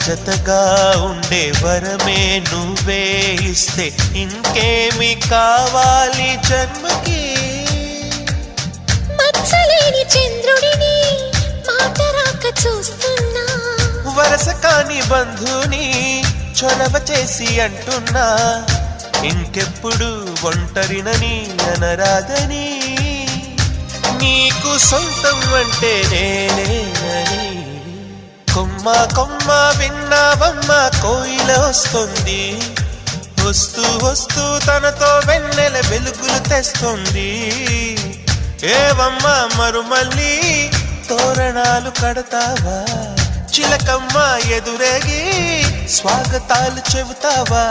జతగా ఉండే వరమే నువ్వే ఇస్తే ఇంకేమి కావాలి జన్మకి. మచ్చలేని చంద్రుడిని మాట రాక చూస్తున్నా, వరస కాని బంధుని చొరవ చేసి అంటున్నా, ఇంకెప్పుడు ఒంటరినని అనరాదని, నీకు సొంతం అంటే నేనేనని. కొమ్మ కొమ్మ విన్నావమ్మ కోయిల వస్తుంది, వస్తూ వస్తూ తనతో వెన్నెల వెలుగులు తెస్తుంది. ఏవమ్మ మరుమల్లి తోరణాలు కడతావా, చిలకమ్మ ఎదురేగి స్వాగతాలు చెబుతావా.